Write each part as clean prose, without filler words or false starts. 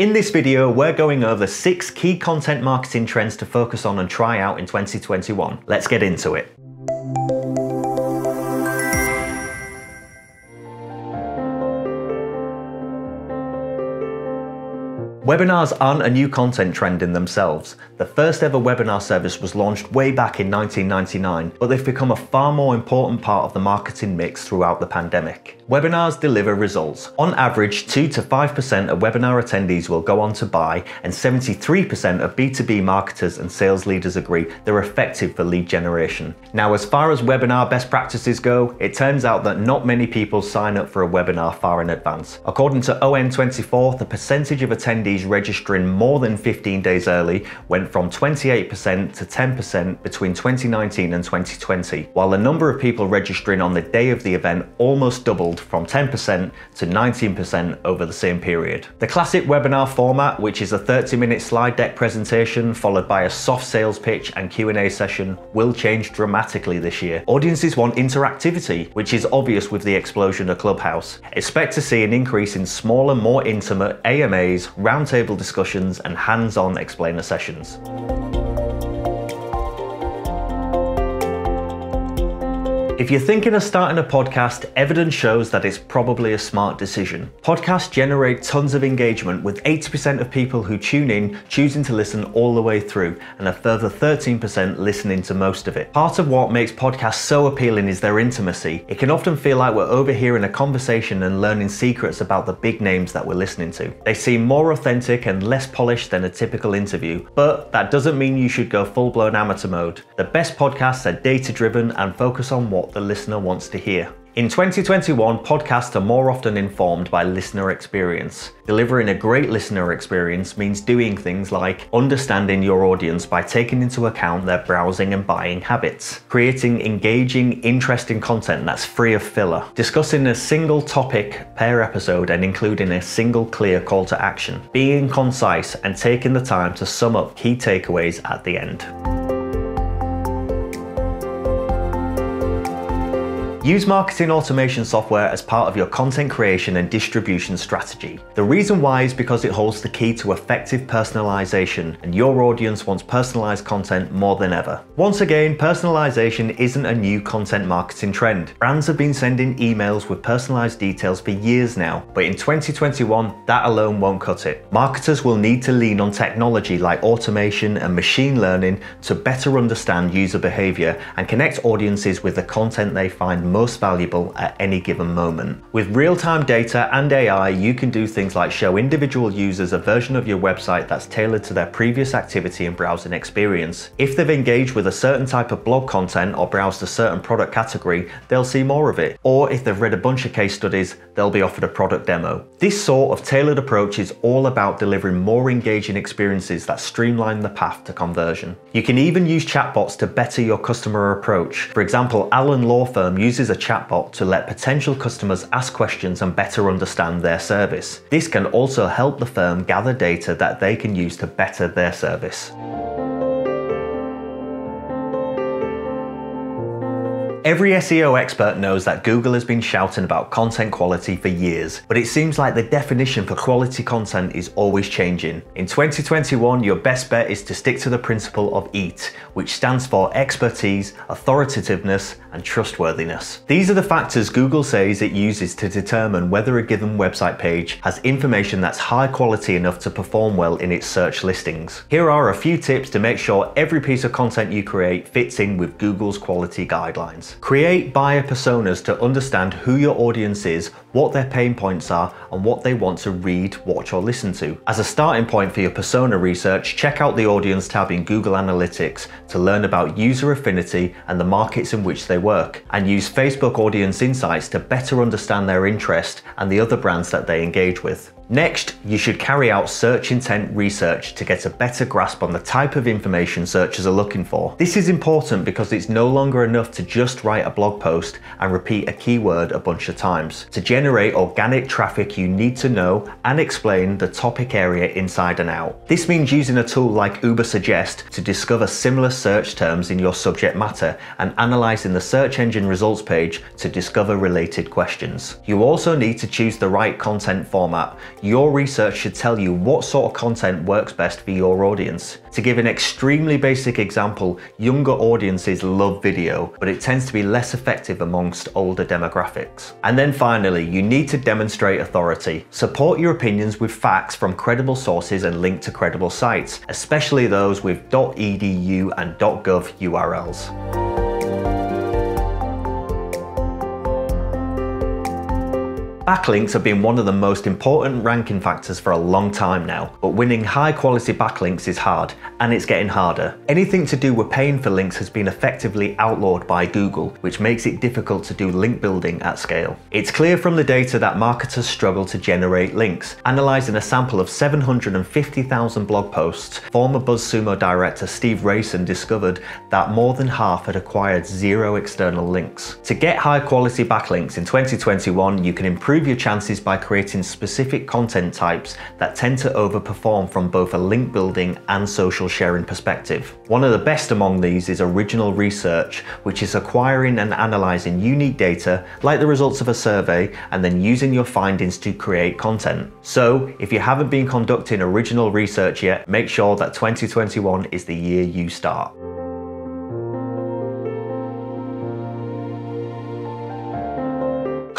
In this video, we're going over 6 key content marketing trends to focus on and try out in 2021. Let's get into it. Webinars aren't a new content trend in themselves. The first ever webinar service was launched way back in 1999, but they've become a far more important part of the marketing mix throughout the pandemic. Webinars deliver results. On average, 2 to 5% of webinar attendees will go on to buy, and 73% of B2B marketers and sales leaders agree they're effective for lead generation. Now, as far as webinar best practices go, it turns out that not many people sign up for a webinar far in advance. According to ON24, the percentage of attendees registering more than 15 days early went from 28% to 10% between 2019 and 2020, while the number of people registering on the day of the event almost doubled from 10% to 19% over the same period. The classic webinar format, which is a 30-minute slide deck presentation followed by a soft sales pitch and Q&A session, will change dramatically this year. Audiences want interactivity, which is obvious with the explosion of Clubhouse. Expect to see an increase in smaller, more intimate AMAs, roundtable discussions, and hands-on explainer sessions. If you're thinking of starting a podcast, evidence shows that it's probably a smart decision. Podcasts generate tons of engagement, with 80% of people who tune in choosing to listen all the way through, and a further 13% listening to most of it. Part of what makes podcasts so appealing is their intimacy. It can often feel like we're overhearing a conversation and learning secrets about the big names that we're listening to. They seem more authentic and less polished than a typical interview, but that doesn't mean you should go full-blown amateur mode. The best podcasts are data-driven and focus on what the listener wants to hear. In 2021, podcasts are more often informed by listener experience. Delivering a great listener experience means doing things like understanding your audience by taking into account their browsing and buying habits, creating engaging, interesting content that's free of filler, discussing a single topic per episode and including a single clear call to action, being concise, and taking the time to sum up key takeaways at the end. Use marketing automation software as part of your content creation and distribution strategy. The reason why is because it holds the key to effective personalization, and your audience wants personalized content more than ever. Once again, personalization isn't a new content marketing trend. Brands have been sending emails with personalized details for years now, but in 2021, that alone won't cut it. Marketers will need to lean on technology like automation and machine learning to better understand user behavior and connect audiences with the content they find most valuable at any given moment. With real-time data and AI, you can do things like show individual users a version of your website that's tailored to their previous activity and browsing experience. If they've engaged with a certain type of blog content or browsed a certain product category, they'll see more of it. Or if they've read a bunch of case studies, they'll be offered a product demo. This sort of tailored approach is all about delivering more engaging experiences that streamline the path to conversion. You can even use chatbots to better your customer approach. For example, Allen Law Firm uses a chatbot to let potential customers ask questions and better understand their service. This can also help the firm gather data that they can use to better their service. Every SEO expert knows that Google has been shouting about content quality for years, but it seems like the definition for quality content is always changing. In 2021, your best bet is to stick to the principle of EAT, which stands for expertise, authoritativeness, and trustworthiness. These are the factors Google says it uses to determine whether a given website page has information that's high quality enough to perform well in its search listings. Here are a few tips to make sure every piece of content you create fits in with Google's quality guidelines. Create buyer personas to understand who your audience is, what their pain points are, and what they want to read, watch, or listen to. As a starting point for your persona research, check out the Audience tab in Google Analytics to learn about user affinity and the markets in which they work, and use Facebook Audience Insights to better understand their interest and the other brands that they engage with. Next, you should carry out search intent research to get a better grasp on the type of information searchers are looking for. This is important because it's no longer enough to just write a blog post and repeat a keyword a bunch of times. To generate organic traffic, you need to know and explain the topic area inside and out. This means using a tool like Ubersuggest to discover similar search terms in your subject matter and analyzing the search engine results page to discover related questions. You also need to choose the right content format. your research should tell you what sort of content works best for your audience. To give an extremely basic example, younger audiences love video, but it tends to be less effective amongst older demographics. And then finally, you need to demonstrate authority. Support your opinions with facts from credible sources and link to credible sites, especially those with .edu and .gov URLs. Backlinks have been one of the most important ranking factors for a long time now, but winning high quality backlinks is hard, and it's getting harder. Anything to do with paying for links has been effectively outlawed by Google, which makes it difficult to do link building at scale. It's clear from the data that marketers struggle to generate links. Analysing a sample of 750,000 blog posts, former BuzzSumo director Steve Rayson discovered that more than half had acquired 0 external links. To get high quality backlinks in 2021, you can improve your chances by creating specific content types that tend to overperform from both a link building and social sharing perspective. One of the best among these is original research, which is acquiring and analysing unique data like the results of a survey and then using your findings to create content. So if you haven't been conducting original research yet, make sure that 2021 is the year you start.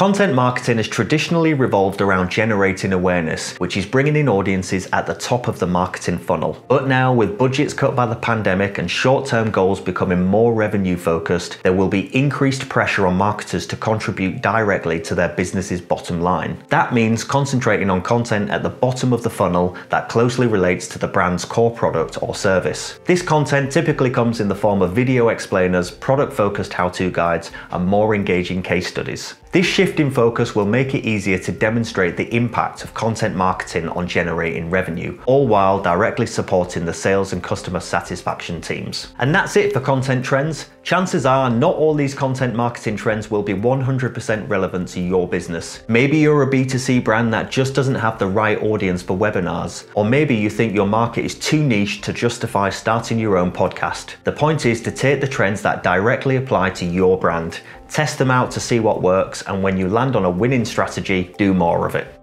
Content marketing has traditionally revolved around generating awareness, which is bringing in audiences at the top of the marketing funnel. But now, with budgets cut by the pandemic and short-term goals becoming more revenue-focused, there will be increased pressure on marketers to contribute directly to their business's bottom line. That means concentrating on content at the bottom of the funnel that closely relates to the brand's core product or service. This content typically comes in the form of video explainers, product-focused how-to guides, and more engaging case studies. This shift in focus will make it easier to demonstrate the impact of content marketing on generating revenue, all while directly supporting the sales and customer satisfaction teams. And that's it for content trends. Chances are not all these content marketing trends will be 100% relevant to your business. Maybe you're a B2C brand that just doesn't have the right audience for webinars, or maybe you think your market is too niche to justify starting your own podcast. The point is to take the trends that directly apply to your brand, test them out to see what works, and when you land on a winning strategy, do more of it.